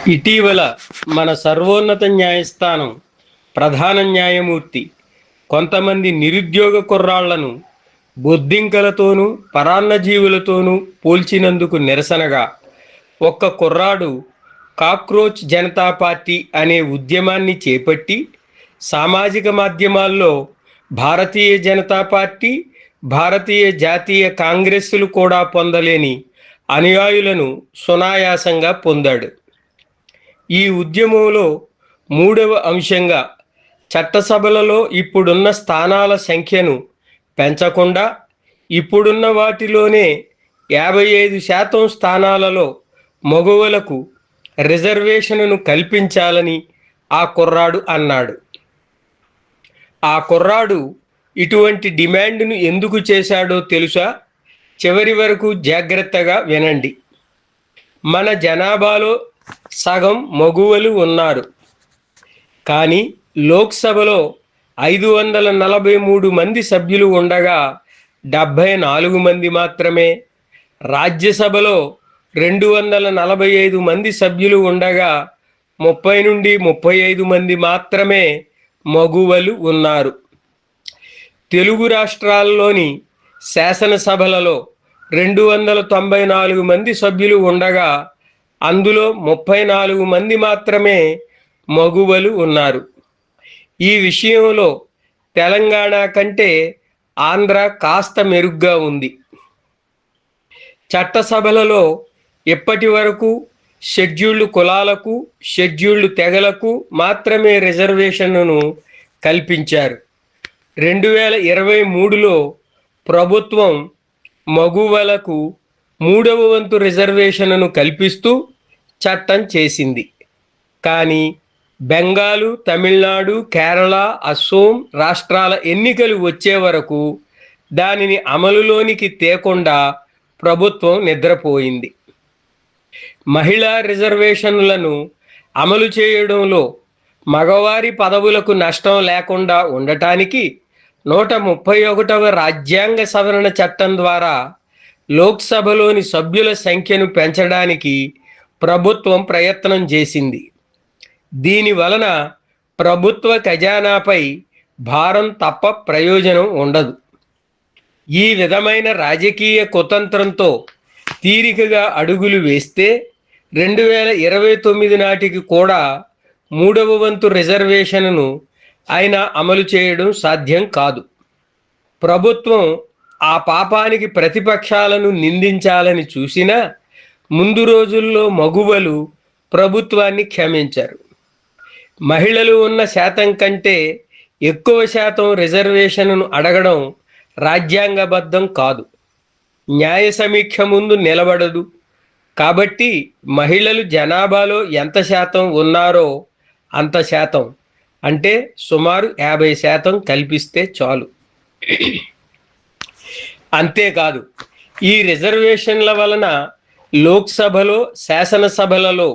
ఇటీవల మన సర్వోన్నత న్యాయస్థానం ప్రధాన న్యాయమూర్తి కొంతమంది నిరుద్యోగ కుర్రాళ్లను బొద్దింకలతోనూ పరాన్నజీవులతోనూ పోల్చినందుకు నిరసనగా ఒక్క కుర్రాడు కాక్రోచ్ జనతా పార్టీ అనే ఉద్యమాన్ని చేపట్టి సామాజిక మాధ్యమాల్లో భారతీయ జనతా పార్టీ, భారతీయ జాతీయ కాంగ్రెస్లు కూడా పొందలేని అనుయాయులను సునాయాసంగా పొందాడు. ఈ ఉద్యమంలో మూడవ అంశంగా చట్టసభలలో ఇప్పుడున్న స్థానాల సంఖ్యను పెంచకుండా ఇప్పుడున్న వాటిలోనే 55% స్థానాలలో మగవాళ్లకు రిజర్వేషన్ను కల్పించాలని ఆ కుర్రాడు అన్నాడు. ఆ కుర్రాడు ఇటువంటి డిమాండ్ను ఎందుకు చేశాడో తెలుసా? చివరి వరకు జాగ్రత్తగా వినండి. మన జనాభాలో సగం మగువలు ఉన్నారు, కానీ లోక్సభలో 543 మంది సభ్యులు ఉండగా 74 మంది మాత్రమే, రాజ్యసభలో 245 మంది సభ్యులు ఉండగా 30 నుండి 35 మంది మాత్రమే మగువలు ఉన్నారు. తెలుగు రాష్ట్రాల్లోని శాసనసభలలో 294 మంది సభ్యులు ఉండగా అందులో 34 మంది మాత్రమే మగువలు ఉన్నారు. ఈ విషయంలో తెలంగాణ కంటే ఆంధ్ర కాస్త మెరుగ్గా ఉంది. చట్టసభలలో ఇప్పటి వరకు షెడ్యూల్డ్ కులాలకు, షెడ్యూల్డ్ తెగలకు మాత్రమే రిజర్వేషన్ను కల్పించారు. 2023లో ప్రభుత్వం మగువలకు 3వ వంతు రిజర్వేషన్ను కల్పిస్తూ చట్టం చేసింది. కానీ బెంగాలు, తమిళనాడు, కేరళ, అస్సోం రాష్ట్రాల ఎన్నికలు వచ్చే వరకు దానిని అమలులోనికి తేకుండా ప్రభుత్వం నిద్రపోయింది. మహిళా రిజర్వేషన్లను అమలు చేయడంలో మగవారి పదవులకు నష్టం లేకుండా ఉండటానికి 131వ రాజ్యాంగ సవరణ చట్టం ద్వారా లోక్సభలోని సభ్యుల సంఖ్యను పెంచడానికి ప్రభుత్వం ప్రయత్నం చేసింది. దీని వలన ప్రభుత్వ ఖజానాపై భారం తప్ప ప్రయోజనం ఉండదు. ఈ విధమైన రాజకీయ కుతంత్రంతో తీరికగా అడుగులు వేస్తే 2029 నాటికి కూడా 3వ వంతు రిజర్వేషన్ను అయినా అమలు చేయడం సాధ్యం కాదు. ప్రభుత్వం ఆ పాపానికి ప్రతిపక్షాలను నిందించాలని చూసినా ముందు రోజుల్లో మగువలు ప్రభుత్వాన్ని క్షమించారు. మహిళలు ఉన్న శాతం కంటే ఎక్కువ శాతం రిజర్వేషన్ను అడగడం రాజ్యాంగబద్ధం కాదు, న్యాయ సమీక్ష ముందు నిలబడదు. కాబట్టి మహిళలు జనాభాలో ఎంత శాతం ఉన్నారో అంత శాతం, అంటే సుమారు 50% కల్పిస్తే చాలు. అంతేకాదు, ఈ రిజర్వేషన్ల వలన లోక్సభలో, శాసనసభలలో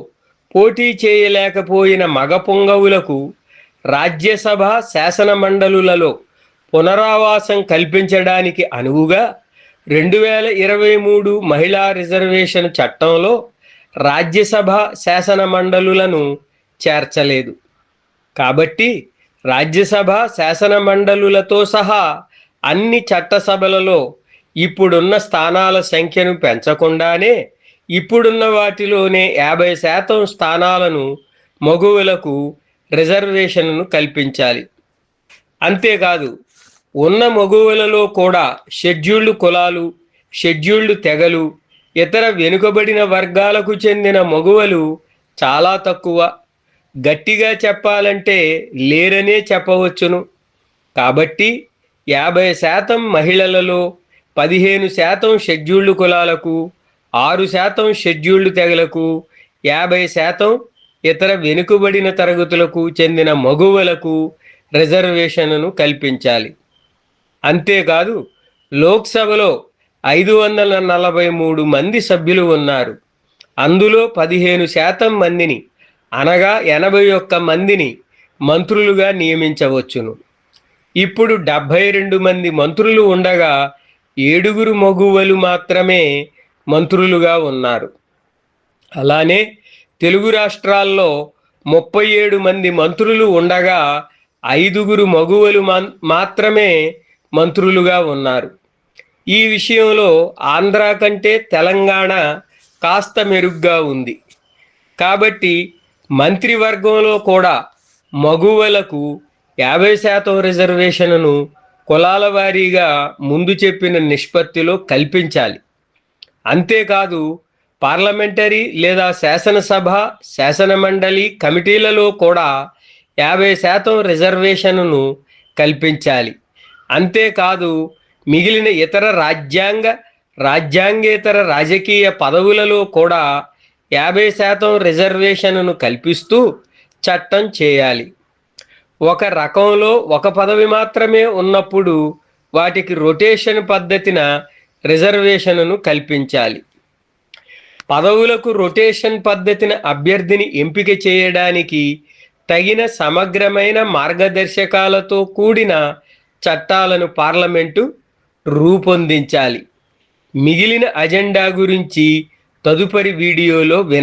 పోటీ చేయలేకపోయిన మగ పొంగవులకు రాజ్యసభ, శాసన మండలులలో పునరావాసం కల్పించడానికి అనువుగా 2023 మహిళా రిజర్వేషన్ చట్టంలో రాజ్యసభ, శాసన మండలులను చేర్చలేదు. కాబట్టి రాజ్యసభ, శాసన మండలులతో సహా అన్ని చట్టసభలలో ఇప్పుడున్న స్థానాల సంఖ్యను పెంచకుండానే ఇప్పుడున్న వాటిలోనే 50% స్థానాలను మగువలకు రిజర్వేషన్ను కల్పించాలి. అంతేకాదు, ఉన్న మగువలలో కూడా షెడ్యూల్డ్ కులాలు, షెడ్యూల్డ్ తెగలు, ఇతర వెనుకబడిన వర్గాలకు చెందిన మగువలు చాలా తక్కువ. గట్టిగా చెప్పాలంటే లేరనే చెప్పవచ్చును. కాబట్టి 50% మహిళలలో, 15% షెడ్యూల్డ్ కులాలకు, 6% షెడ్యూల్డ్ తెగలకు, 50% ఇతర వెనుకబడిన తరగతులకు చెందిన మగువలకు రిజర్వేషన్ను కల్పించాలి. అంతేకాదు, లోక్సభలో 543 మంది సభ్యులు ఉన్నారు. అందులో 15% మందిని, అనగా 81 మందిని మంత్రులుగా నియమించవచ్చును. ఇప్పుడు 72 మంది మంత్రులు ఉండగా 7 మగువలు మాత్రమే మంత్రులుగా ఉన్నారు. అలానే తెలుగు రాష్ట్రాల్లో 37 మంది మంత్రులు ఉండగా 5 మగువలు మాత్రమే మంత్రులుగా ఉన్నారు. ఈ విషయంలో ఆంధ్ర కంటే తెలంగాణ కాస్త మెరుగ్గా ఉంది. కాబట్టి మంత్రివర్గంలో కూడా మగువలకు 50% రిజర్వేషన్ను కులాల వారీగా ముందు చెప్పిన నిష్పత్తిలో కల్పించాలి. అంతేకాదు పార్లమెంటరీ లేదా శాసనసభ, శాసనమండలి కమిటీలలో కూడా 50% రిజర్వేషన్ను కల్పించాలి. అంతేకాదు మిగిలిన ఇతర రాజ్యాంగేతర రాజకీయ పదవులలో కూడా 50% రిజర్వేషన్ను కల్పిస్తూ చట్టం చేయాలి. ఒక రకంలో ఒక పదవి మాత్రమే ఉన్నప్పుడు వాటికి రొటేషన్ పద్ధతిన రిజర్వేషన్ను కల్పించాలి. పదవులకు రొటేషన్ పద్ధతిన అభ్యర్థిని ఎంపిక చేయడానికి తగిన సమగ్రమైన మార్గదర్శకాలతో కూడిన చట్టాలను పార్లమెంటు రూపొందించాలి. మిగిలిన అజెండా గురించి తదుపరి వీడియోలో